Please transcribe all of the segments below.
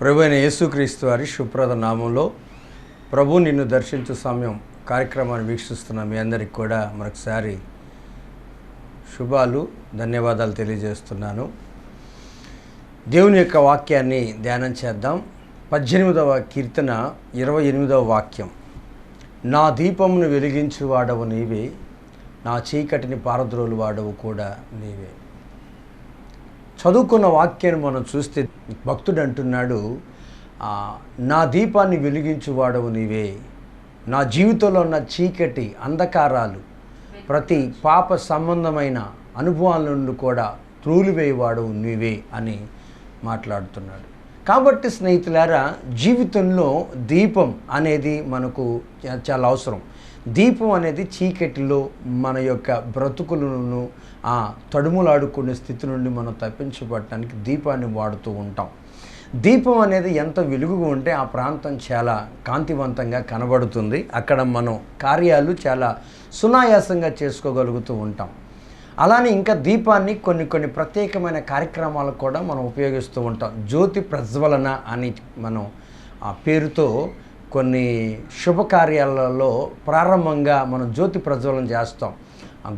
ప్రభువైన యేసుక్రీస్తు వారి శుభ్రత నామంలో ప్రభు నిన్ను దర్శించు సమయం కార్యక్రమాన్ని వీక్షిస్తున్న మీ అందరికి కూడా మరొకసారి శుభాలు ధన్యవాదాలు తెలియజేస్తున్నాను. దేవుని యొక్క వాక్యాన్ని ధ్యానం చేద్దాం. 18వ కీర్తన 28వ వాక్యం. నా దీపమును వెలిగించు వాడవు నీవే, నా చీకటిని పారద్రోలు వాడవు కూడా నీవే. చదువుకున్న వాక్యాన్ని మనం చూస్తే భక్తుడు అంటున్నాడు, నా దీపాన్ని వెలిగించువాడవు నీవే, నా జీవితంలో ఉన్న చీకటి అంధకారాలు ప్రతి పాప సంబంధమైన అనుభవాల నుండి కూడా త్రూలివేయవాడవు నీవే అని మాట్లాడుతున్నాడు. కాబట్టి స్నేహితులారా, జీవితంలో దీపం అనేది మనకు చాలా అవసరం. దీపం అనేది చీకటిలో మన యొక్క బ్రతుకులను తడుములాడుకునే స్థితి నుండి మనం తప్పించబడటానికి దీపాన్ని వాడుతూ ఉంటాం. దీపం అనేది ఎంత వెలుగుగా ఉంటే ఆ ప్రాంతం చాలా కాంతివంతంగా కనబడుతుంది. అక్కడ మనం కార్యాలు చాలా సునాయాసంగా చేసుకోగలుగుతూ ఉంటాం. అలానే ఇంకా దీపాన్ని కొన్ని ప్రత్యేకమైన కార్యక్రమాలకు కూడా మనం ఉపయోగిస్తూ ఉంటాం. జ్యోతి ప్రజ్వలన అని మనం ఆ పేరుతో కొన్ని శుభకార్యాలలో ప్రారంభంగా మనం జ్యోతి ప్రజ్వలన చేస్తాం.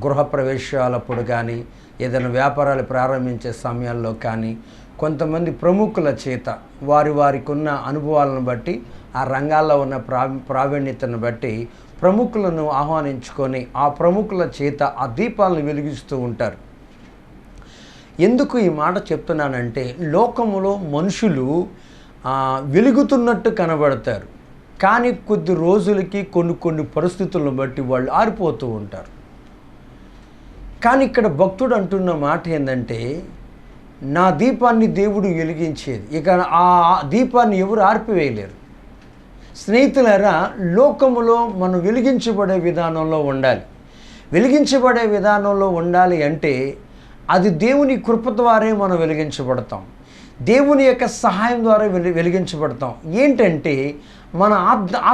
గృహప్రవేశాలప్పుడు కానీ, ఏదైనా వ్యాపారాలు ప్రారంభించే సమయాల్లో కానీ, కొంతమంది ప్రముఖుల చేత వారికి ఉన్న అనుభవాలను బట్టి, ఆ రంగాల్లో ఉన్న ప్రావీణ్యతను బట్టి ప్రముఖులను ఆహ్వానించుకొని ఆ ప్రముఖుల చేత ఆ దీపాలను వెలిగిస్తూ ఉంటారు. ఎందుకు ఈ మాట చెప్తున్నానంటే, లోకములో మనుషులు వెలుగుతున్నట్టు కనబడతారు, కానీ కొద్ది రోజులకి కొన్ని పరిస్థితులను బట్టి వాళ్ళు ఆరిపోతూ ఉంటారు. కానీ ఇక్కడ భక్తుడు అంటున్న మాట ఏంటంటే, నా దీపాన్ని దేవుడు వెలిగించేది, ఇక ఆ దీపాన్ని ఎవరు ఆర్పివేయలేరు. స్నేహితులారా, లోకములో మనం వెలిగించబడే విధానంలో ఉండాలి. వెలిగించబడే విధానంలో ఉండాలి అంటే అది దేవుని కృప ద్వారే మనం వెలిగించబడతాం, దేవుని యొక్క సహాయం ద్వారా వెలిగించబడతాం. ఏంటంటే మన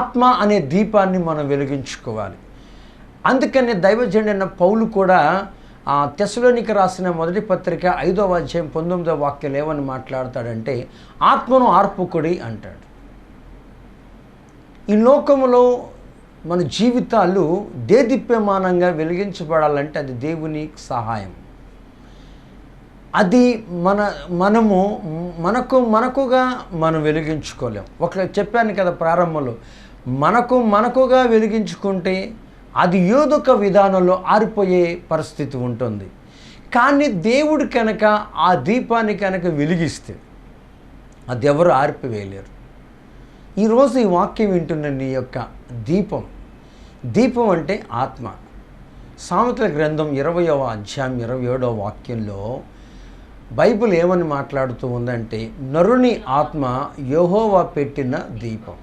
ఆత్మ అనే దీపాన్ని మనం వెలిగించుకోవాలి. అందుకనే దైవజనుడైన పౌలు కూడా తెస్సలోనికీయులకు రాసిన మొదటి పత్రిక 5వ అధ్యాయం 19వ వాక్యం ఏమని మాట్లాడతాడంటే, ఆత్మను ఆర్పుకుడి అంటాడు. ఈ లోకములో మన జీవితాలు దేదీప్యమానంగా వెలిగించబడాలంటే అది దేవుని సహాయం. అది మనకుగా మనం వెలిగించుకోలేం. చెప్పాను కదా ప్రారంభంలో, మనకుగా వెలిగించుకుంటే అది ఏదొక విధానంలో ఆరిపోయే పరిస్థితి ఉంటుంది. కానీ దేవుడు కనుక ఆ దీపాన్ని కనుక వెలిగిస్తే అది ఎవరు ఆర్పివేయలేరు. ఈరోజు ఈ వాక్యం వింటున్న నీ యొక్క దీపం అంటే ఆత్మ. సామెతల గ్రంథం 20వ అధ్యాయం 27వ వాక్యంలో బైబిల్ ఏమని మాట్లాడుతూ ఉందంటే, నరుని ఆత్మ యెహోవా పెట్టిన దీపం.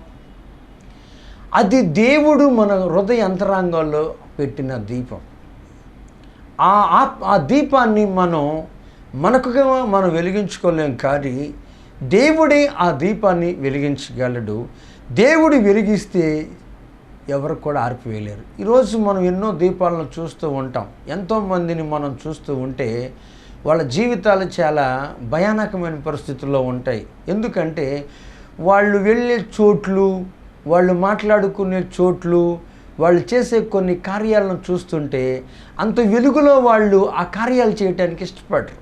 అది దేవుడు మన హృదయ అంతరంగాల్లో పెట్టిన దీపం. ఆ దీపాన్ని మనకుగా మనం వెలిగించుకోలేం, కానీ దేవుడే ఆ దీపాన్ని వెలిగించగలడు. దేవుడు వెలిగిస్తే ఎవరు కూడా ఆర్పివేయలేరు. ఈరోజు మనం ఎన్నో దీపాలను చూస్తూ ఉంటాం. ఎంతోమందిని మనం చూస్తూ ఉంటే వాళ్ళ జీవితాలు చాలా భయానకమైన పరిస్థితుల్లో ఉంటాయి. ఎందుకంటే వాళ్ళు వెళ్ళే చోట్లు, వాళ్ళు మాట్లాడుకునే చోట్లు, వాళ్ళు చేసే కొన్ని కార్యాలను చూస్తుంటే అంత వెలుగులో వాళ్ళు ఆ కార్యాలు చేయడానికి ఇష్టపడరు.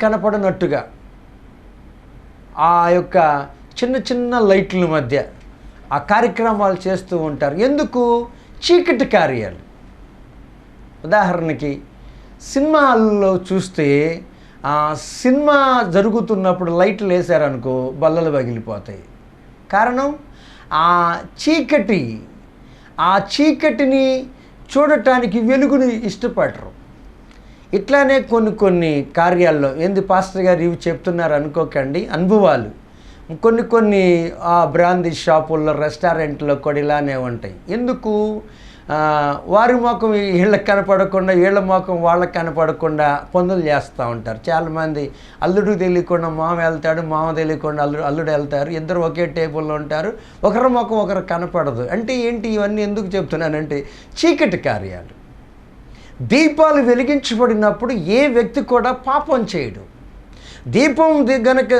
కనపడనట్టుగా ఆ యొక్క చిన్న లైట్ల మధ్య ఆ కార్యక్రమాలు చేస్తూ ఉంటారు. ఎందుకు? చీకటి కార్యాలు. ఉదాహరణకి సినిమాల్లో చూస్తే సినిమా జరుగుతున్నప్పుడు లైట్లు వేసారనుకో, బల్లలు పగిలిపోతాయి. కారణం ఆ చీకటిని చూడటానికి వెలుగుని ఇష్టపడరు. ఇట్లానే కొన్ని కార్యాల్లో పాస్టర్ గారు ఇవి చెప్తున్నారు అనుకోకండి, అనుభవాలు. కొన్ని బ్రాందీ షాపుల్లో, రెస్టారెంట్లో కూడా ఇలానే ఉంటాయి. ఎందుకు? వారి ముఖం వీళ్ళకి కనపడకుండా, వీళ్ళ ముఖం వాళ్ళకి కనపడకుండా పనులు చేస్తూ ఉంటారు. చాలామంది అల్లుడికి తెలియకుండా మామ వెళ్తాడు, మామ తెలియకుండా అల్లుడు వెళ్తారు. ఇద్దరు ఒకే టేబుల్లో ఉంటారు, ఒకరి ముఖం ఒకరు కనపడదు. అంటే ఏంటి? ఇవన్నీ ఎందుకు చెప్తున్నానంటే చీకటి కార్యాలు. దీపాలు వెలిగించబడినప్పుడు ఏ వ్యక్తి కూడా పాపం చేయడు. దీపం గనక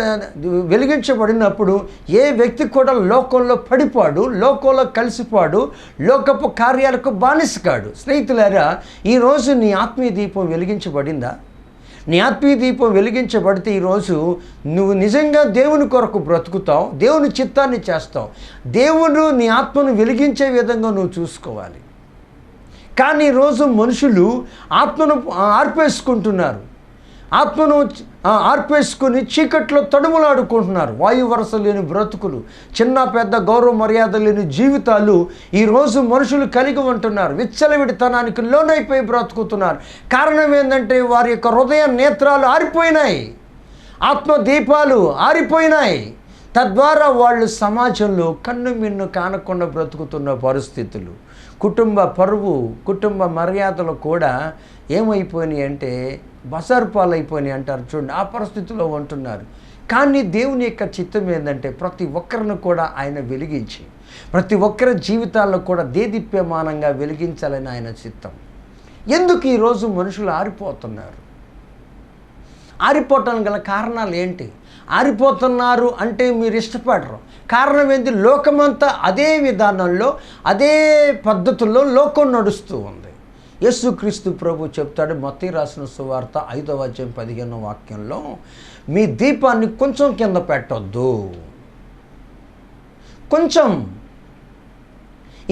వెలిగించబడినప్పుడు ఏ వ్యక్తి కూడా లోకంలో పడిపోడు, లోకంలో కలిసిపోడు, లోకపు కార్యాలకు బానిసకాడు. స్నేహితులారా, ఈరోజు నీ ఆత్మీయ దీపం వెలిగించబడిందా? నీ ఆత్మీయ దీపం వెలిగించబడితే ఈరోజు నువ్వు నిజంగా దేవుని కొరకు బ్రతుకుతావు, దేవుని చిత్తాన్ని చేస్తావు. దేవుడు నీ ఆత్మను వెలిగించే విధంగా నువ్వు చూసుకోవాలి. కానీ ఈరోజు మనుషులు ఆత్మను ఆర్పేసుకుంటున్నారు, ఆత్మను ఆర్పేసుకుని చీకట్లో తడుములాడుకుంటున్నారు. వాయు వరస లేని బ్రతుకులు, చిన్న పెద్ద గౌరవ మర్యాద లేని జీవితాలు ఈరోజు మనుషులు కలిగి ఉంటున్నారు. విచ్చలవిడితనానికి లోనైపోయి బ్రతుకుతున్నారు. కారణం ఏంటంటే వారి యొక్క హృదయ నేత్రాలు ఆరిపోయినాయి, ఆత్మ దీపాలు ఆరిపోయినాయి. తద్వారా వాళ్ళు సమాజంలో కన్ను మిన్ను కానకుండా బ్రతుకుతున్న పరిస్థితులు, కుటుంబ పరువు, కుటుంబ మర్యాదలు కూడా ఏమైపోయినాయి అంటే బజారు పాలైపోయినాయి అంటారు చూడండి. ఆ పరిస్థితిలో ఉంటున్నారు. కానీ దేవుని యొక్క చిత్తం ఏంటంటే ప్రతి ఒక్కరిని కూడా ఆయన వెలిగించి ప్రతి ఒక్కరి జీవితాల్లో కూడా దేదీప్యమానంగా వెలిగించాలని ఆయన చిత్తం. ఎందుకు ఈరోజు మనుషులు ఆరిపోతున్నారు? ఆరిపోవటానికి గల కారణాలు ఏంటి? ఆరిపోతున్నారు అంటే మీరు ఇష్టపడరు. కారణం ఏంటి? లోకమంతా అదే విధానంలో అదే పద్ధతుల్లో లోకం నడుస్తూ ఉంది. యేసుక్రీస్తు ప్రభు చెప్తాడు మత్తయి రాసిన సువార్త 5వ అధ్యాయం 15వ వాక్యంలో, మీ దీపాన్ని కొంచెం కింద పెట్టొద్దు. కొంచెం.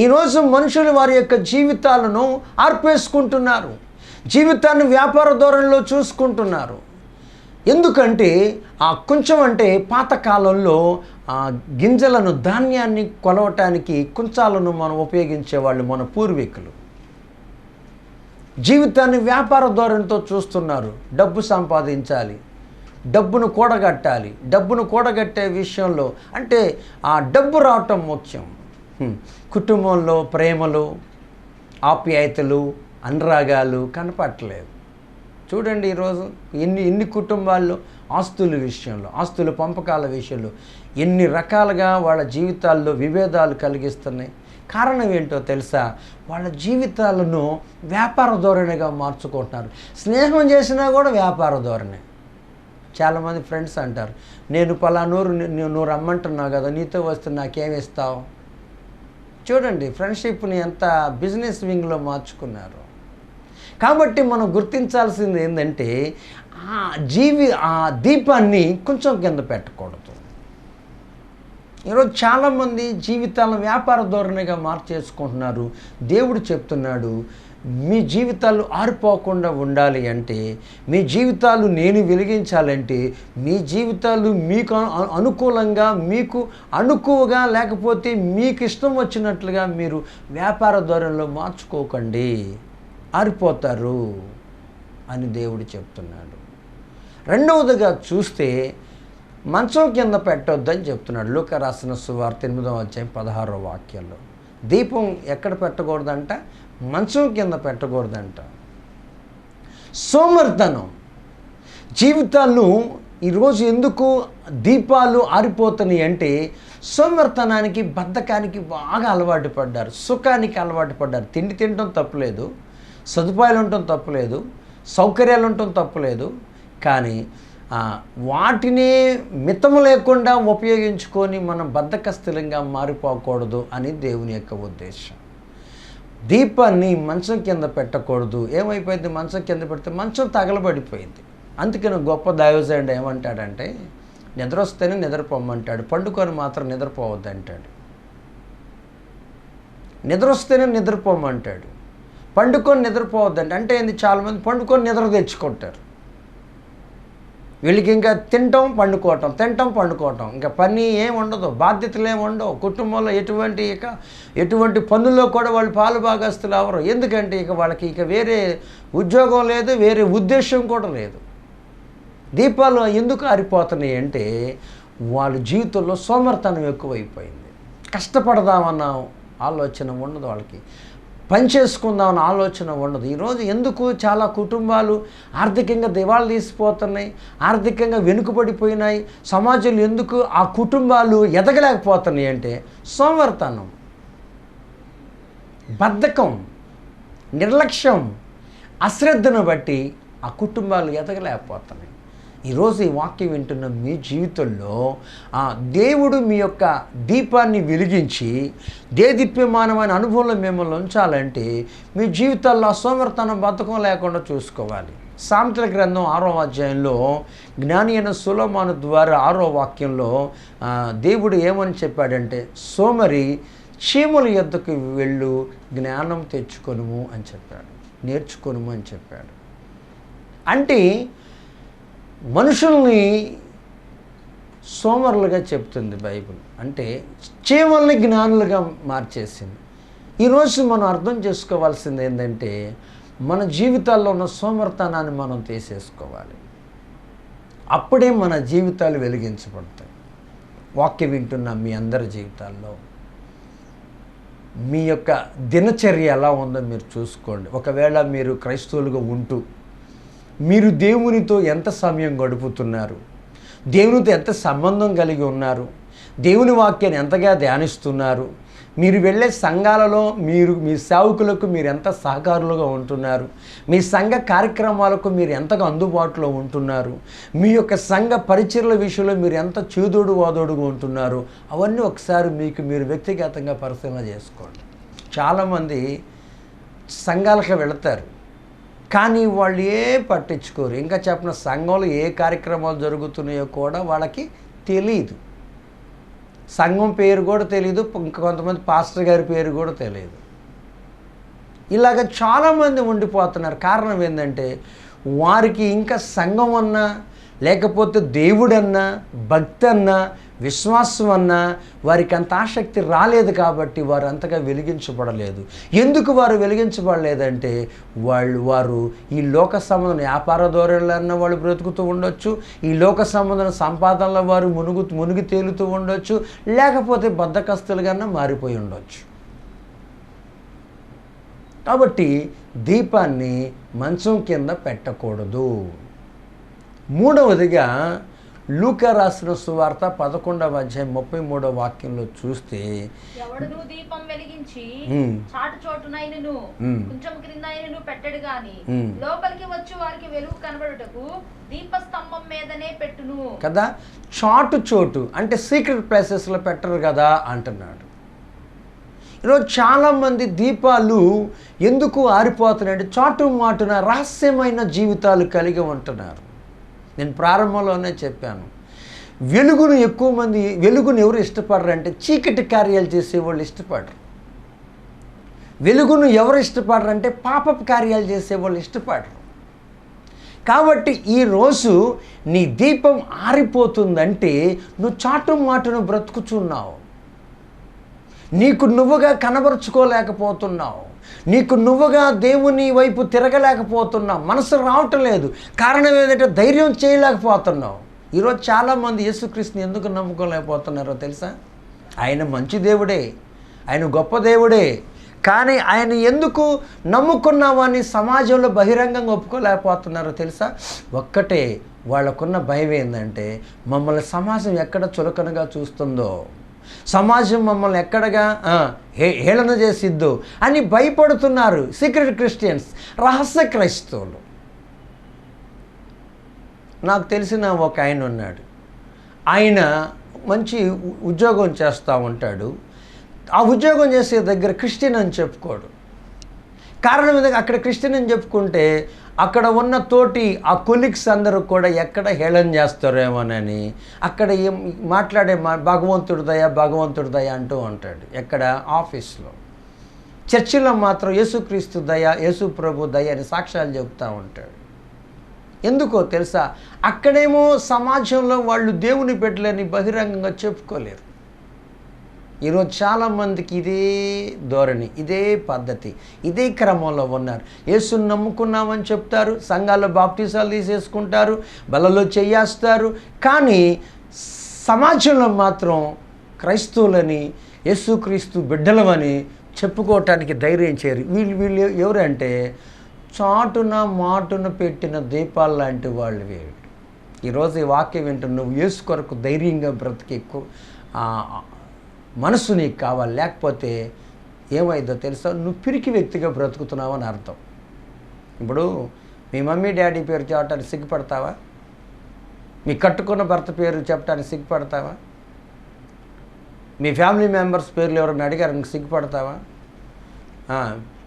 ఈరోజు మనుషులు వారి యొక్క జీవితాలను ఆర్పేసుకుంటున్నారు, జీవితాన్ని వ్యాపార ధోరణిలో చూసుకుంటున్నారు. ఎందుకంటే ఆ కొంచెం అంటే పాతకాలంలో గింజలను, ధాన్యాన్ని కొలవటానికి కుంచాలను మనం ఉపయోగించేవాళ్ళు మన పూర్వీకులు. జీవితాన్ని వ్యాపార ధోరణితో చూస్తున్నారు. డబ్బు సంపాదించాలి, డబ్బును కూడగట్టాలి. డబ్బును కూడగట్టే విషయంలో అంటే ఆ డబ్బు రావటం ముఖ్యం. కుటుంబంలో ప్రేమలు, ఆప్యాయతలు, అనురాగాలు కనపట్టలేదు. చూడండి ఈరోజు ఎన్ని కుటుంబాల్లో ఆస్తుల విషయంలో, ఆస్తుల పంపకాల విషయంలో ఎన్ని రకాలుగా వాళ్ళ జీవితాల్లో విభేదాలు కలిగిస్తున్నాయి. కారణం ఏంటో తెలుసా? వాళ్ళ జీవితాలను వ్యాపార ధోరణిగా మార్చుకుంటున్నారు. స్నేహం చేసినా కూడా వ్యాపార ధోరణి. చాలామంది ఫ్రెండ్స్ అంటారు, నేను పలానూరు నువ్వు రమ్మంటున్నావు కదా, నీతో వస్తే నాకేమిస్తావు? చూడండి ఫ్రెండ్షిప్ని ఎంత బిజినెస్ వింగ్లో మార్చుకున్నారు. కాబట్టి మనం గుర్తించాల్సింది ఏంటంటే ఆ దీపాన్ని కొంచెం కింద పెట్టకూడదు. ఈరోజు చాలామంది జీవితాలను వ్యాపార ధోరణిగా మార్చేసుకుంటున్నారు. దేవుడు చెప్తున్నాడు, మీ జీవితాలు ఆరిపోకుండా ఉండాలి అంటే, మీ జీవితాలు నేను వెలిగించాలంటే, మీ జీవితాలు మీకు అనుకూలంగా, మీకు అనుకువగా, లేకపోతే మీకు ఇష్టం వచ్చినట్లుగా మీరు వ్యాపార ధోరణిలో మార్చుకోకండి, ఆరిపోతారు అని దేవుడు చెప్తున్నాడు. రెండవదిగా చూస్తే మంచం కింద పెట్టొద్దని చెప్తున్నాడు. లూకా రాసిన సువార్త 8వ అధ్యాయం 16వ వాక్యంలో దీపం ఎక్కడ పెట్టకూడదంట? మంచం కింద పెట్టకూడదంట. సోమరితనం జీవితాలు ఈరోజు ఎందుకు దీపాలు ఆరిపోతున్నాయి అంటే సోమరితనానికి, బద్ధకానికి బాగా అలవాటు పడ్డారు, సుఖానికి అలవాటు పడ్డారు. తిండి తినడం తప్పులేదు, సదుపాయాలు ఉండటం తప్పులేదు, సౌకర్యాలు ఉండటం తప్పులేదు, కానీ వాటిని మితము లేకుండా ఉపయోగించుకొని మనం బద్ధకస్తులంగా మారిపోకూడదు అని దేవుని యొక్క ఉద్దేశం. దీపాన్ని మంచం కింద పెట్టకూడదు. ఏమైపోయింది? మంచం కింద పెడితే మంచం తగలబడిపోయింది. అందుకని గొప్ప దైవజనుడు ఏమంటాడంటే, నిద్ర వస్తేనే నిద్రపోమంటాడు, పండుకొని మాత్రం నిద్రపోవద్దు అంటాడు. నిద్ర వస్తేనే నిద్రపోమంటాడు, పండుకొని నిద్రపోవద్దంటే. అంటే ఏంది? చాలామంది పండుకొని నిద్ర తెచ్చుకుంటారు. వీళ్ళకి ఇంకా తినటం పండుకోవటం, తినటం పండుకోవటం, ఇంకా పని ఏమి ఉండదు, బాధ్యతలు ఏమి ఉండవు. కుటుంబంలో ఎటువంటి పనుల్లో కూడా వాళ్ళు పాలు భాగస్తులు అవరు. ఎందుకంటే వాళ్ళకి వేరే ఉద్యోగం లేదు, వేరే ఉద్దేశం కూడా లేదు. దీపాలు ఎందుకు ఆరిపోతున్నాయి అంటే వాళ్ళ జీవితంలో సోమరితనం ఎక్కువైపోయింది. కష్టపడదామన్న ఆలోచన ఉండదు వాళ్ళకి, పని చేసుకుందామన్న ఆలోచన ఉండదు. ఈరోజు ఎందుకు చాలా కుటుంబాలు ఆర్థికంగా దివాళా తీసిపోతున్నాయి, ఆర్థికంగా వెనుకబడిపోయినాయి, సమాజంలో ఎందుకు ఆ కుటుంబాలు ఎదగలేకపోతున్నాయి అంటే సోమరితనం, బద్ధకం, నిర్లక్ష్యం, అశ్రద్ధను బట్టి ఆ కుటుంబాలు ఎదగలేకపోతున్నాయి. ఈరోజు ఈ వాక్యం వింటున్న మీ జీవితంలో దేవుడు మీ యొక్క దీపాన్ని వెలిగించి దేదీప్యమానమైన అనుభవంలో మిమ్మల్ని ఉంచాలంటే మీ జీవితాల్లో అసోమర్థనం బద్ధకం లేకుండా చూసుకోవాలి. సామెతల గ్రంథం 6వ అధ్యాయంలో జ్ఞాని అయిన సొలొమోను ద్వారా 6వ వాక్యంలో దేవుడు ఏమని చెప్పాడంటే, సోమరి చీమల యొద్దకు వెళ్ళు, జ్ఞానం తెచ్చుకొనుము అని చెప్పాడు, నేర్చుకొనుము అని చెప్పాడు. అంటే మనుషుల్ని సోమరులుగా చెప్తుంది బైబిల్. అంటే చీమల్ని జ్ఞానులుగా మార్చేసింది. ఈరోజు మనం అర్థం చేసుకోవాల్సింది ఏంటంటే, మన జీవితాల్లో ఉన్న సోమర్తనాన్ని మనం తీసేసుకోవాలి. అప్పుడే మన జీవితాలు వెలిగించబడతాయి. వాక్యం వింటున్న మీ అందరి జీవితాల్లో మీ యొక్క దినచర్య ఎలా ఉందో మీరు చూసుకోండి. ఒకవేళ మీరు క్రైస్తవులుగా ఉంటూ మీరు దేవునితో ఎంత సమయం గడుపుతున్నారు, దేవునితో ఎంత సంబంధం కలిగి ఉన్నారు, దేవుని వాక్యాన్ని ఎంతగా ధ్యానిస్తున్నారు, మీరు వెళ్ళే సంఘాలలో మీ సేవకులకు మీరు ఎంత సహకారులుగా ఉంటున్నారు, మీ సంఘ కార్యక్రమాలకు మీరు ఎంతగా అందుబాటులో ఉంటున్నారు, మీ యొక్క సంఘ పరిచర్ల విషయంలో మీరు ఎంత చేదోడు వాదోడుగా ఉంటున్నారు, అవన్నీ ఒకసారి మీరు వ్యక్తిగతంగా పరిశీలన చేసుకోండి. చాలామంది సంఘాలకు వెళతారు, కానీ వాళ్ళు పట్టించుకోరు. ఇంకా చెప్పిన సంఘంలో ఏ కార్యక్రమాలు జరుగుతున్నాయో కూడా వాళ్ళకి తెలియదు. సంఘం పేరు కూడా తెలియదు, ఇంకా కొంతమంది పాస్టర్ గారి పేరు కూడా తెలియదు. ఇలాగ చాలామంది ఉండిపోతున్నారు. కారణం ఏంటంటే, వారికి ఇంకా సంఘం అన్నా, లేకపోతే దేవుడన్నా, భక్తి అన్నా, విశ్వాసం అన్నా వారికి అంత ఆసక్తి రాలేదు. కాబట్టి వారు అంతగా వెలిగించబడలేదు. ఎందుకు వారు వెలిగించబడలేదంటే, వారు ఈ లోక సంబంధం వ్యాపార ధోరణులన్న వాళ్ళు బ్రతుకుతూ ఉండొచ్చు, ఈ లోక సంబంధం సంపాదనలో వారు మునిగి తేలుతూ ఉండొచ్చు, లేకపోతే బద్ధకస్తులుగానే మారిపోయి ఉండొచ్చు. కాబట్టి దీపాన్ని మంచం కింద పెట్టకూడదు. మూడవదిగా లూకా రాసిన సువార్త 11వ అధ్యాయం 33వ వాక్యంలో చూస్తే, ఎవడును దీపం వెలిగించి చాటు చోటునైనను కొంచెం క్రిందైనను పెట్టడు గాని లోపలికి వచ్చి వారికి వెలుగు కనబడుటకు దీపస్తంభం మీదనే పెట్టును కదా. చాటు చోటు అంటే సీక్రెట్ ప్లేసెస్లో పెట్టరు కదా అంటున్నాడు. ఈరోజు చాలామంది దీపాలు ఎందుకు ఆరిపోతున్నాయంటే, చాటు మాటున రహస్యమైన జీవితాలు కలిగి ఉంటున్నారు. నేను ప్రారంభంలోనే చెప్పాను, వెలుగును ఎవరు ఇష్టపడరు అంటే, చీకటి కార్యాలు చేసేవాళ్ళు ఇష్టపడరు. వెలుగును ఎవరు ఇష్టపడరు అంటే, పాపపు కార్యాలు చేసేవాళ్ళు ఇష్టపడరు. కాబట్టి ఈరోజు నీ దీపం ఆరిపోతుందంటే నువ్వు చాటు మాటును బ్రతుకుచున్నావు, నీకు నువ్వుగా కనబరుచుకోలేకపోతున్నావు, నీకు నువ్వుగా దేవుని వైపు తిరగలేకపోతున్నావు, మనసు రావటం లేదు. కారణం ఏంటంటే ధైర్యం చేయలేకపోతున్నావు. ఈరోజు చాలామంది యేసుక్రీస్తుని ఎందుకు నమ్ముకోలేకపోతున్నారో తెలుసా? ఆయన మంచి దేవుడే, ఆయన గొప్ప దేవుడే, కానీ ఆయన ఎందుకు నమ్ముకున్నామని సమాజంలో బహిరంగంగా ఒప్పుకోలేకపోతున్నారో తెలుసా? ఒక్కటే, వాళ్ళకున్న భయం ఏంటంటే, మమ్మల్ని సమాజం ఎక్కడ చులకనగా చూస్తుందో, సమాజం మమ్మల్ని ఎక్కడగా హేళన చేసిద్దో అని భయపడుతున్నారు. సీక్రెట్ క్రిస్టియన్స్, రహస్య క్రైస్తవులు. నాకు తెలిసిన ఒక ఆయన ఉన్నాడు. ఆయన మంచి ఉద్యోగం చేస్తూ ఉంటాడు. ఆ ఉద్యోగం చేసే దగ్గర క్రిస్టియన్ అని చెప్పుకోడు. కారణం ఏంటంటే, అక్కడ క్రిస్టియన్ అని చెప్పుకుంటే అక్కడ ఉన్న తోటి ఆ కొలీగ్స్ అందరూ కూడా ఎక్కడ హేళన చేస్తారేమోనని అక్కడ మాట్లాడే భగవంతుడి దయ అంటూ ఉంటాడు. ఎక్కడ? ఆఫీస్లో. చర్చిలో మాత్రం యేసుక్రీస్తు దయ, యేసు ప్రభు దయ అని సాక్ష్యాలు చెబుతూ ఉంటాడు. ఎందుకో తెలుసా? అక్కడేమో సమాజంలో వాళ్ళు దేవుని బిడ్డలని బహిరంగంగా చెప్పుకోలేరు. ఈరోజు చాలామందికి ఇదే ధోరణి, ఇదే పద్ధతి, ఇదే క్రమంలో ఉన్నారు. యేసుని నమ్ముకున్నామని చెప్తారు, సంఘాల్లో బాప్టిజాలు తీసేసుకుంటారు, బలలో చెయ్యేస్తారు, కానీ సమాజంలో మాత్రం క్రైస్తవులని, యేసుక్రీస్తు బిడ్డలమని చెప్పుకోవటానికి ధైర్యం చేయరు. వీళ్ళు ఎవరంటే చాటున మాటున పెట్టిన దీపాలు లాంటి వాళ్ళు వీళ్ళు. ఈరోజు ఈ వాక్యం వింటున్న నువ్వు యేసు కొరకు ధైర్యంగా బ్రతికి మనసు నీకు కావాలి. లేకపోతే ఏమైందో తెలుసా? నువ్వు పిరికి వ్యక్తిగా బ్రతుకుతున్నావు అని అర్థం. ఇప్పుడు మీ మమ్మీ డాడీ పేరు చెప్పడానికి సిగ్గుపడతావా? మీ కట్టుకున్న భర్త పేరు చెప్పడానికి సిగ్గుపడతావా? మీ ఫ్యామిలీ మెంబర్స్ పేర్లు ఎవరైనా అడిగారు నీకు సిగ్గుపడతావా?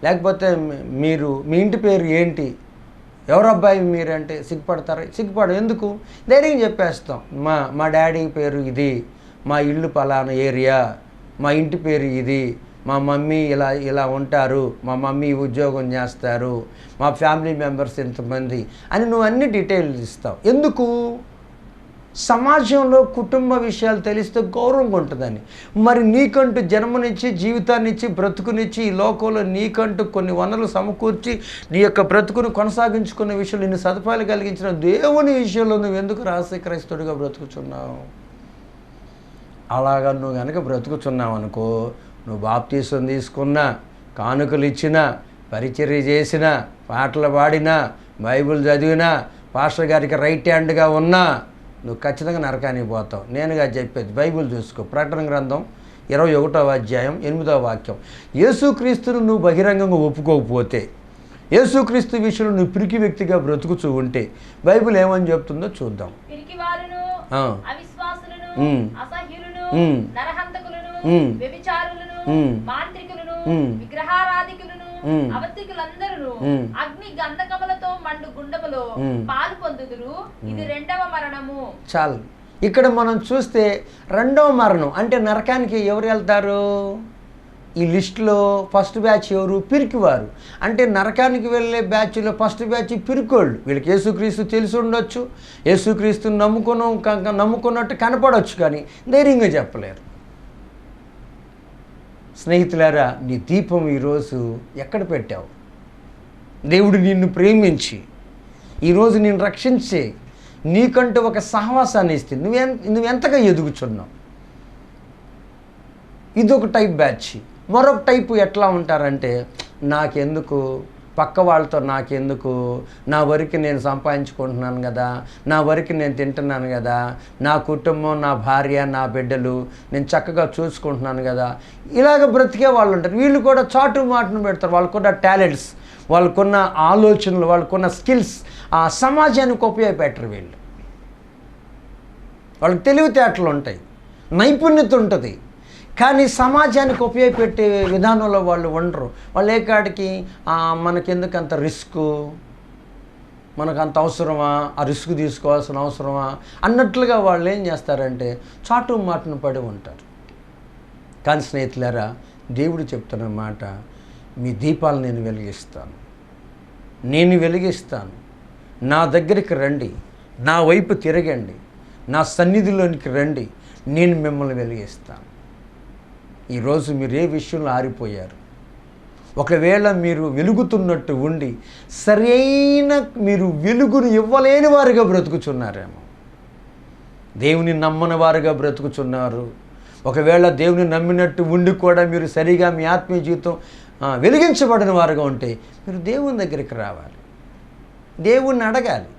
లేకపోతే మీ ఇంటి పేరు ఏంటి, ఎవరు అబ్బాయి మీరంటే సిగ్గుపడతారా? సిగ్గుపడవు. ఎందుకు? ధైర్యం చెప్పేస్తాం, మా డాడీ పేరు ఇది, మా ఇల్లు పలానా ఏరియా, మా ఇంటి పేరు ఇది, మా మమ్మీ ఇలా ఉంటారు, మా మమ్మీ ఉద్యోగం చేస్తారు, మా ఫ్యామిలీ మెంబర్స్ ఎంతమంది అని నువ్వు అన్ని డీటెయిల్స్ ఇస్తావు. ఎందుకు? సమాజంలో కుటుంబ విషయాలు తెలిస్తే గౌరవంగా ఉంటుందని. మరి నీకంటూ జన్మనిచ్చి, జీవితాన్నిచ్చి, బ్రతుకునిచ్చి, ఈ లోకంలో నీకంటూ కొన్ని వనరులు సమకూర్చి నీ యొక్క బ్రతుకును కొనసాగించుకునే విషయంలో నిన్ను సదుపాయాలు కలిగించిన దేవుని విషయంలో నువ్వు ఎందుకు రహస్య క్రైస్తవుడిగా బ్రతుకుతున్నావు? అలాగా నువ్వు కనుక బ్రతుకుతున్నావు అనుకో, నువ్వు బాప్తీసం తీసుకున్నా, కానుకలు ఇచ్చినా, పరిచర్య చేసినా, పాటలు పాడినా, బైబిల్ చదివినా, పాస్టర్ గారికి రైట్ హ్యాండ్గా ఉన్నా నువ్వు ఖచ్చితంగా నరకానికి పోతావు. నేనుగా చెప్పేది బైబిల్ చూసుకో. ప్రకటన గ్రంథం 21వ అధ్యాయం 8వ వాక్యం. యేసుక్రీస్తును నువ్వు బహిరంగంగా ఒప్పుకోకపోతే, యేసుక్రీస్తు విషయంలో నువ్వు పిరికి వ్యక్తిగా బ్రతుకుతూ ఉంటే బైబిల్ ఏమని చెప్తుందో చూద్దాం. అగ్ని గంధకములతో మండు గుండములో పాలు పొందుదురు, ఇది రెండవ మరణము. చాలు. ఇక్కడ మనం చూస్తే రెండవ మరణం అంటే నరకానికి ఎవరు వెళ్తారు? ఈ లిస్టులో ఫస్ట్ బ్యాచ్ ఎవరు? పిరికివారు. అంటే నరకానికి వెళ్ళే బ్యాచ్లో ఫస్ట్ బ్యాచ్ పిరికోళ్ళు. వీళ్ళకి యేసుక్రీస్తు తెలిసి ఉండొచ్చు, యేసుక్రీస్తుని నమ్ముకున్నట్టు కనపడవచ్చు, కానీ ధైర్యంగా చెప్పలేరు. స్నేహితులారా, నీ దీపం ఈరోజు ఎక్కడ పెట్టావు? దేవుడు నిన్ను ప్రేమించి ఈరోజు నిన్ను రక్షించే నీకంటూ ఒక సహవాసాన్ని ఇస్తే నువ్వెంతగా ఎదుగుచున్నావు? ఇదొక టైప్ బ్యాచ్. మరొక టైపు ఎట్లా ఉంటారంటే, నాకెందుకు, పక్క వాళ్ళతో నాకెందుకు, నా వరకు నేను సంపాదించుకుంటున్నాను కదా, నా వరకు నేను తింటున్నాను కదా, నా కుటుంబం, నా భార్య, నా బిడ్డలు నేను చక్కగా చూసుకుంటున్నాను కదా, ఇలాగ బ్రతికే వాళ్ళు ఉంటారు. వీళ్ళు కూడా చాటు మాటను పెడతారు. వాళ్ళకున్న టాలెంట్స్, వాళ్ళకున్న ఆలోచనలు, వాళ్ళకున్న స్కిల్స్ ఆ సమాజానికి ఉపయోగపెట్టరు. వీళ్ళు వాళ్ళకి తెలివితేటలు ఉంటాయి, నైపుణ్యత ఉంటుంది, కానీ సమాజానికి ఉపయోగపెట్టే విధానంలో వాళ్ళు ఉండరు. వాళ్ళు ఏ కాడికి మనకెందుకు అంత రిస్క్, మనకు అంత అవసరమా, ఆ రిస్క్ తీసుకోవాల్సిన అవసరమా అన్నట్లుగా వాళ్ళు ఏం చేస్తారంటే చాటు మాటను పడి ఉంటారు. కానీ స్నేహితులారా, దేవుడు చెప్తున్న మాట, మీ దీపాలు నేను వెలిగిస్తాను, నా దగ్గరికి రండి, నా వైపు తిరగండి, నా సన్నిధిలోనికి రండి, నేను మిమ్మల్ని వెలిగిస్తాను. ఈరోజు మీరు ఏ విషయంలో ఆరిపోయారు? ఒకవేళ మీరు వెలుగుతున్నట్టు ఉండి సరైన మీరు వెలుగును ఇవ్వలేని వారుగా బ్రతుకుచున్నారేమో, దేవుని నమ్మని వారుగా బ్రతుకుచున్నారు. ఒకవేళ దేవుని నమ్మినట్టు ఉండి కూడా మీరు సరిగా మీ ఆత్మీయ జీవితం వెలిగించబడిన వారుగా ఉంటే మీరు దేవుని దగ్గరికి రావాలి, దేవుణ్ణి అడగాలి.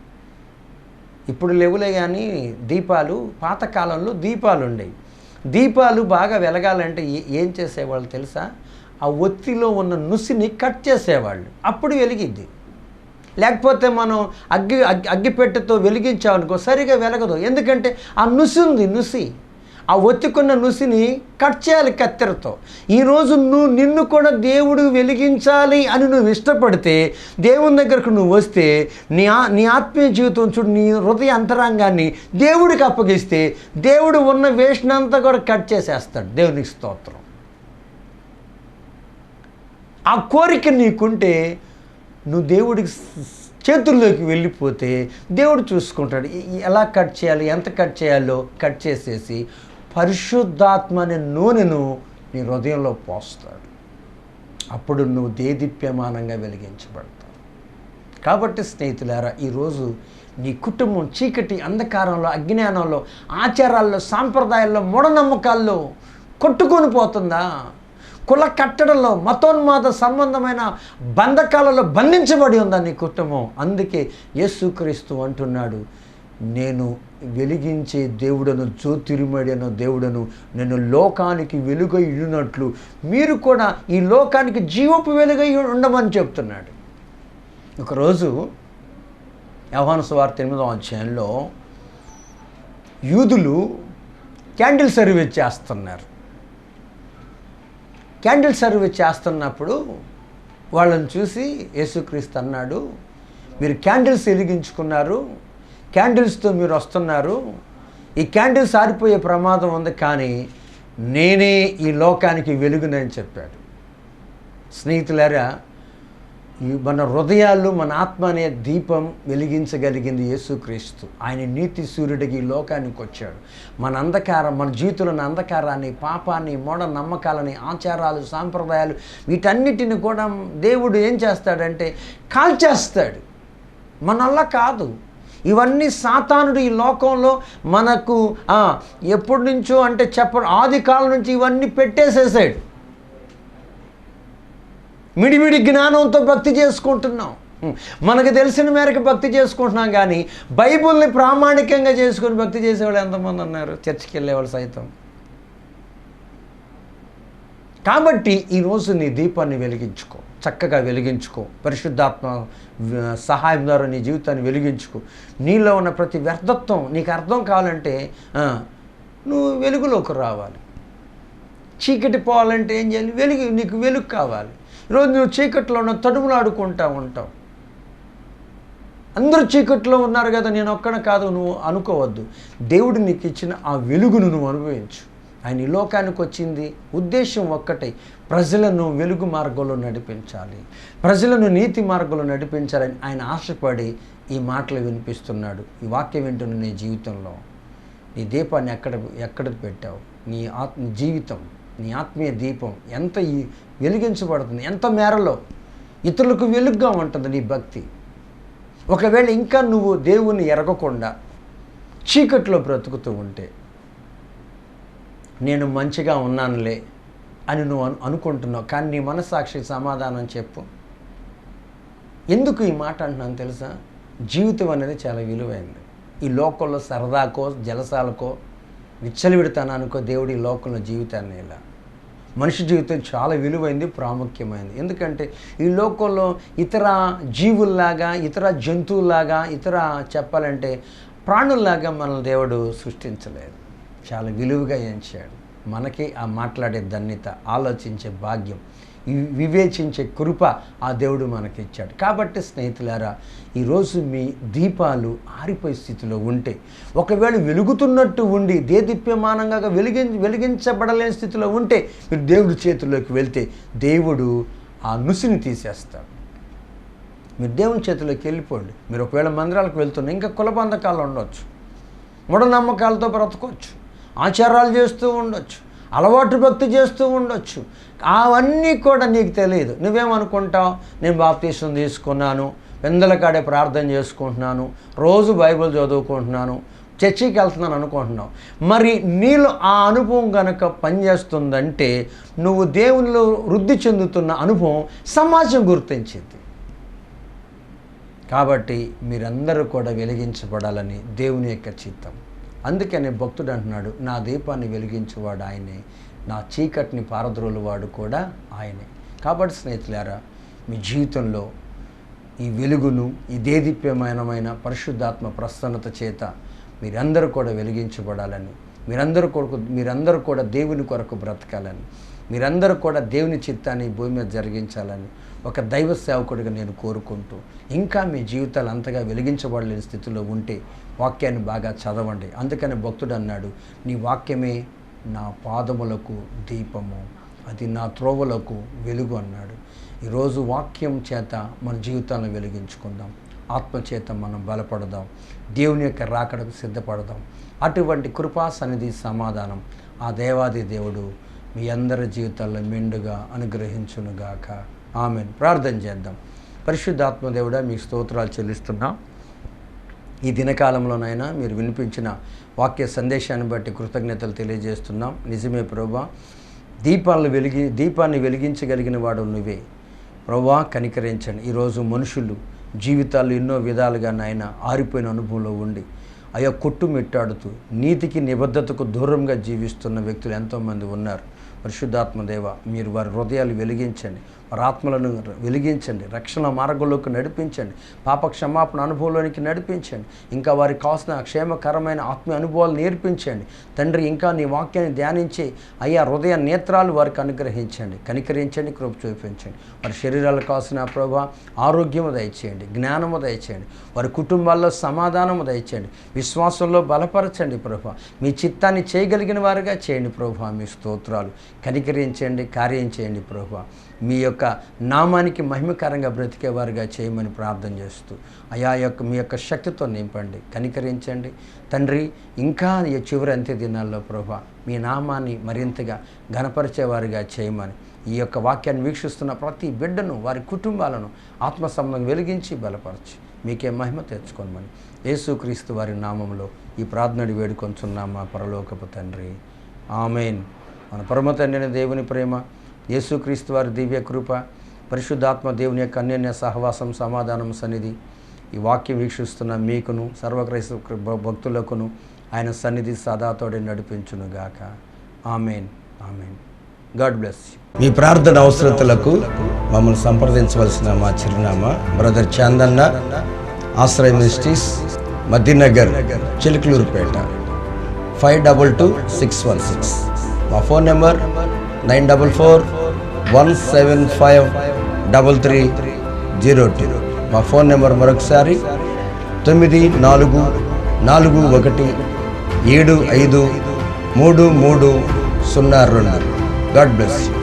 ఇప్పుడు లేవులే కానీ దీపాలు, పాతకాలంలో దీపాలు ఉండేవి. దీపాలు బాగా వెలగాలంటే ఏం చేసేవాళ్ళు తెలుసా? ఆ ఒత్తిలో ఉన్న నుసిని కట్ చేసేవాళ్ళు, అప్పుడు వెలిగిద్ది. లేకపోతే మనం అగ్గిపెట్టెతో వెలిగించామనుకో సరిగా వెలగదు. ఎందుకంటే ఆ నుసి ఉంది, ఆ ఒత్తికున్న నుసిని కట్ చేయాలి కత్తెరతో. ఈరోజు నిన్ను కూడా దేవుడు వెలిగించాలి అని నువ్వు ఇష్టపడితే, దేవుని దగ్గరకు నువ్వు వస్తే, నీ ఆత్మీయ జీవితం చూడు, నీ హృదయ అంతరంగాన్ని దేవుడికి అప్పగిస్తే దేవుడు ఉన్న వేషనంతా కూడా కట్ చేసేస్తాడు. దేవునికి స్తోత్రం. ఆ కోరిక నీకుంటే నువ్వు దేవుడికి చేతుల్లోకి వెళ్ళిపోతే దేవుడు చూసుకుంటాడు. ఎలా కట్ చేయాలి, ఎంత కట్ చేయాలో కట్ చేసేసి పరిశుద్ధాత్మ అనే నూనెను నీ హృదయంలో పోస్తాడు. అప్పుడు నువ్వు దేదీప్యమానంగా వెలిగించబడతావు. కాబట్టి స్నేహితులారా, ఈరోజు నీ కుటుంబం చీకటి అంధకారంలో, అజ్ఞానంలో, ఆచారాల్లో, సాంప్రదాయాల్లో, మూఢనమ్మకాల్లో కొట్టుకొని పోతుందా? కుల కట్టడంలో, మతోన్మాద సంబంధమైన బంధకాలలో బంధించబడి ఉందా నీ కుటుంబం? అందుకే యేసుక్రీస్తు అంటున్నాడు, నేను వెలిగించే దేవుడను, జ్యోతిర్మయుడైన దేవుడను, నేను లోకానికి వెలుగై ఉన్నట్లు మీరు కూడా ఈ లోకానికి జీవపు వెలుగై ఉండమని చెప్తున్నాడు. ఒకరోజు యోహాను సువార్త 8వ అధ్యాయంలో యూదులు క్యాండిల్ సర్వీస్ చేస్తున్నారు. క్యాండిల్ సర్వీస్ చేస్తున్నప్పుడు వాళ్ళని చూసి యేసుక్రీస్తు అన్నాడు, మీరు క్యాండిల్స్ వెలిగించుకున్నారు, క్యాండిల్స్తో మీరు వస్తున్నారు, ఈ క్యాండిల్స్ ఆరిపోయే ప్రమాదం ఉంది, కానీ నేనే ఈ లోకానికి వెలుగునని చెప్పాడు. స్నేహితులారా, మన హృదయాల్లో మన ఆత్మ అనే దీపం వెలిగించగలిగింది యేసుక్రీస్తు. ఆయన నీతి సూర్యుడికి ఈ లోకానికి వచ్చాడు. మన జీవితంలో ఉన్న అంధకారాన్ని, పాపాన్ని, మూఢ నమ్మకాలని, ఆచారాలు, సాంప్రదాయాలు, వీటన్నిటిని కూడా దేవుడు ఏం చేస్తాడంటే కాల్చేస్తాడు. మనల్ల కాదు. ఇవన్నీ సాతానుడు ఈ లోకంలో మనకు ఎప్పటి నుంచో అంటే ఆది కాలం నుంచి ఇవన్నీ పెట్టేసేసాడు. మిడిమిడి జ్ఞానంతో భక్తి చేసుకుంటున్నాం, మనకు తెలిసిన మేరకు భక్తి చేసుకుంటున్నాం, కానీ బైబిల్ని ప్రామాణికంగా చేసుకొని భక్తి చేసేవాళ్ళు ఎంతమంది ఉన్నారు? చర్చికి వెళ్ళేవాళ్ళు సైతం. కాబట్టి ఈరోజు నీ దీపాన్ని వెలిగించుకో, చక్కగా వెలిగించుకో. పరిశుద్ధాత్మ సహాయం ద్వారా నీ జీవితాన్ని వెలిగించుకో. నీలో ఉన్న ప్రతి వ్యర్థత్వం నీకు అర్థం కావాలంటే నువ్వు వెలుగులోకి రావాలి. చీకటి పోవాలంటే ఏం చేయాలి? నీకు వెలుగు కావాలి. ఈరోజు నువ్వు చీకట్లో ఉన్న తడుములాడుకుంటూ ఉంటావు. అందరూ చీకట్లో ఉన్నారు కదా, నేను ఒక్కడే కాదు నువ్వు అనుకోవద్దు. దేవుడు నీకు ఇచ్చిన ఆ వెలుగును నువ్వు అనుభవించు. ఆయన ఈ లోకానికి వచ్చింది ఉద్దేశం ఒక్కటే, ప్రజలను వెలుగు మార్గంలో నడిపించాలి, ప్రజలను నీతి మార్గంలో నడిపించాలని ఆయన ఆశపడి ఈ మాటలు వినిపిస్తున్నాడు. ఈ వాక్యం వింటున్న నీ జీవితంలో నీ దీపాన్ని ఎక్కడ పెట్టావు? నీ జీవితం, నీ ఆత్మీయ దీపం ఎంత వెలిగించబడుతుంది? ఎంత మేరలో ఇతరులకు వెలుగుగా ఉంటుంది నీ భక్తి? ఒకవేళ ఇంకా నువ్వు దేవుణ్ణి ఎరగకుండా చీకట్లో బ్రతుకుతూ ఉంటే, నేను మంచిగా ఉన్నానులే అని నువ్వు అనుకుంటున్నావు, కానీ నీ మనస్సాక్షి సమాధానం చెప్పు. ఎందుకు ఈ మాట అంటున్నాను తెలుసా? జీవితం అనేది చాలా విలువైంది. ఈ లోకంలో సరదాకో, జలసాలకో, విచ్చలవిడతానానికో దేవుడు ఈ లోకంలో జీవితాన్ని ఇలా. మనిషి జీవితం చాలా విలువైంది, ప్రాముఖ్యమైనది. ఎందుకంటే ఈ లోకంలో ఇతర జీవుల్లాగా, ఇతర జంతువుల్లాగా, చెప్పాలంటే ప్రాణుల్లాగా మనల్ని దేవుడు సృష్టించలేదు. చాలా విలువగా ఎంచాడు. మనకి ఆ మాట్లాడే ధన్యత, ఆలోచించే భాగ్యం, వివేచించే కృప ఆ దేవుడు మనకిచ్చాడు. కాబట్టి స్నేహితులారా, ఈరోజు మీ దీపాలు ఆరిపోయే స్థితిలో ఉంటే, ఒకవేళ వెలుగుతున్నట్టు ఉండి దేదీప్యమానంగా వెలిగించబడలేని స్థితిలో ఉంటే, మీరు దేవుడి చేతుల్లోకి వెళ్తే దేవుడు ఆ నుసిని తీసేస్తాడు. మీరు దేవుని చేతిలోకి వెళ్ళిపోండి. మీరు ఒకవేళ మందిరాలకు వెళ్తున్నా ఇంకా కులబంధకాలు ఉండొచ్చు, మూఢనమ్మకాలతో బ్రతకొచ్చు, ఆచారాలు చేస్తూ ఉండొచ్చు, అలవాటు భక్తి చేస్తూ ఉండొచ్చు. అవన్నీ కూడా నీకు తెలియదు. నువ్వేమనుకుంటావు? నేను బాప్తీసం తీసుకున్నాను, పెందలకాడే ప్రార్థన చేసుకుంటున్నాను, రోజు బైబిల్ చదువుకుంటున్నాను, చర్చికి వెళ్తున్నాను అనుకుంటున్నావు. మరి నీలో ఆ అనుభవం కనుక పనిచేస్తుందంటే, నువ్వు దేవునిలో వృద్ధి చెందుతున్న అనుభవం సమాజం గుర్తించింది. కాబట్టి మీరందరూ కూడా వెలిగించబడాలని దేవుని యొక్క చిత్తం. అందుకనే భక్తుడు అంటున్నాడు, నా దీపాన్ని వెలిగించేవాడు ఆయనే, నా చీకటిని పారద్రోలువాడు కూడా ఆయనే. కాబట్టి స్నేహితులారా, మీ జీవితంలో ఈ వెలుగును, ఈ దేదీప్యమానమైన పరిశుద్ధాత్మ ప్రసన్నత చేత మీరందరూ కూడా వెలిగించబడాలని, మీరందరూ కూడా దేవుని కొరకు బ్రతకాలని, మీరందరూ కూడా దేవుని చిత్తాన్ని భూమి మీద జరిగించాలని ఒక దైవ సేవకుడిగా నేను కోరుకుంటూ, ఇంకా మీ జీవితాలు అంతగా వెలిగించబడలేని స్థితిలో ఉంటే వాక్యాన్ని బాగా చదవండి. అందుకని భక్తుడు అన్నాడు, నీ వాక్యమే నా పాదములకు దీపము, అది నా త్రోవలకు వెలుగు అన్నాడు. ఈరోజు వాక్యం చేత మన జీవితాలను వెలిగించుకుందాం, ఆత్మచేత మనం బలపడదాం, దేవుని యొక్క రాకడకు సిద్ధపడదాం. అటువంటి కృపా సన్నిధి సమాధానం ఆ దేవాది దేవుడు మీ అందరి జీవితాల్లో మెండుగా అనుగ్రహించునుగాక. ఆమెన్. ప్రార్థన చేద్దాం. పరిశుద్ధాత్మ దేవుడా, మీకు స్తోత్రాలు చెల్లిస్తున్నాం. ఈ దినకాలంలోనైనా మీరు వినిపించిన వాక్య సందేశాన్ని బట్టి కృతజ్ఞతలు తెలియజేస్తున్నాం. నిజమే ప్రభువా, దీపాన్ని వెలిగించగలిగిన వాడు నువ్వే ప్రభువా, కనికరించండి. ఈరోజు మనుషులు జీవితాలు ఎన్నో విధాలుగా నాయన ఆరిపోయిన అనుభవంలో ఉండి అయ్యా కొట్టుమిట్టాడుతూ నీతికి నిబద్ధతకు దూరంగా జీవిస్తున్న వ్యక్తులు ఎంతోమంది ఉన్నారు. పరిశుద్ధాత్మ దేవ, మీరు వారి హృదయాలు వెలిగించండి, వారి ఆత్మలను వెలిగించండి, రక్షణ మార్గంలోకి నడిపించండి, పాప క్షమాపణ అనుభవంలోనికి నడిపించండి. ఇంకా వారికి కావాల్సిన క్షేమకరమైన ఆత్మీయ అనుభవాలు నేర్పించండి తండ్రి. ఇంకా నీ వాక్యాన్ని ధ్యానించి అయ్యా హృదయ నేత్రాలు వారికి అనుగ్రహించండి, కనికరించండి, కృప చూపించండి. వారి శరీరాలకు కావాల్సిన ప్రభా ఆరోగ్యము దయచేయండి, జ్ఞానము దయచేయండి, వారి కుటుంబాల్లో సమాధానము దయచేయండి, విశ్వాసంలో బలపరచండి ప్రభా. మీ చిత్తాన్ని చేయగలిగిన వారుగా చేయండి ప్రభా. మీ స్తోత్రాలు. కనికరించండి, కార్యం చేయండి ప్రభా. మీ యొక్క నామానికి మహిమకరంగా బ్రతికేవారుగా చేయమని ప్రార్థన చేస్తూ అయా మీ యొక్క శక్తితో నింపండి, కనికరించండి తండ్రి. ఇంకా ఈ చివరి అంత్య దినాల్లో ప్రభా మీ నామాన్ని మరింతగా ఘనపరిచేవారుగా చేయమని ఈ యొక్క వాక్యాన్ని వీక్షిస్తున్న ప్రతి బిడ్డను, వారి కుటుంబాలను ఆత్మ సంబంధం వెలిగించి బలపరచి మీకే మహిమ తెచ్చుకోమని యేసుక్రీస్తు వారి నామంలో ఈ ప్రార్థనని వేడుకొంచున్నాం మా పరలోకపు తండ్రి. ఆమేన్. మన పరమ తండ్రి దేవుని ప్రేమ, యేసుక్రీస్తు వారి దివ్య కృప, పరిశుద్ధాత్మ దేవుని యొక్క అన్యోన్య సహవాసం, సమాధానం, సన్నిధి ఈ వాక్యం వీక్షిస్తున్న మీకును సర్వక్రైస్తవ భక్తులకును ఆయన సన్నిధి సదాతోడే నడిపించునుగాక. Amen. Amen. God bless you. మీ ప్రార్థన అవసరతలకు మమ్మల్ని సంప్రదించవలసిన మా చిరునామా బ్రదర్ చాందన్న, ఆశ్రయ మినిస్ట్రీస్, మధ్యనగర్, చిలుకలూరుపేట 522616. మా ఫోన్ నెంబర్ 9417533302. మా ఫోన్ నెంబర్ మరొకసారి 9441753302. God bless you.